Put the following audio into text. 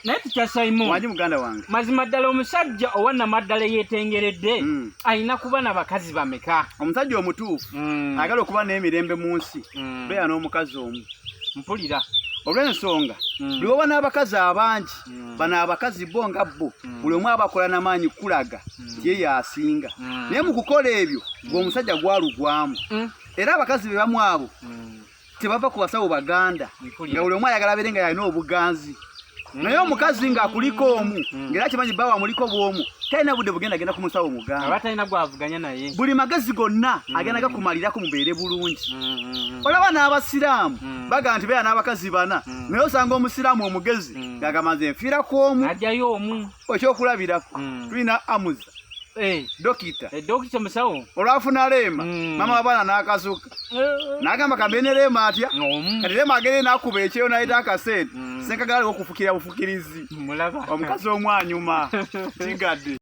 naye tukya Simon wanji muganda wange mazima ddala omusajja owanna maddala yeetengeredde alina kuba n'abakazi bameka omusajja omutuufu agala okuba n'emirembe mu nsi beera n'omukazi omu mpulira olw'ensonga bwoba n'abakazi abangi bano abakazi bo nga bo buli omu abakola n'amaanyi kulaga ye yasinga naye mu kukola ebyo ng'omusajja gwalugwamu era abakazi be bamu abo tebava ku basawo baganda nga buli omu ayagala abeere nga yalina obuganzi naye omukazi ng'akuliko omu ng'era kimanyi bawa muliko bw'omu talina budde bugenda agenda ku musawo muganda aba talina gwavuganya naye buli magezi gonna agenda gakumalirako mubeere bulungi olaba n'abasiraamu baga nti beera n'abakazi bana naye osanga omusiraamu omugezi ng'agamaze enfiirako omu ajjayo omu ekyokulabirako tulina amuza dokita dokita musawo olwafuna leema mama w'abaana n'akasuka n'agamba kambe ne leema atya kati leema agende n'akuba ekyeyo n'ayita akaseera senkagala okufukira bufukirizi mulaba omukazi omwanyuma kigadde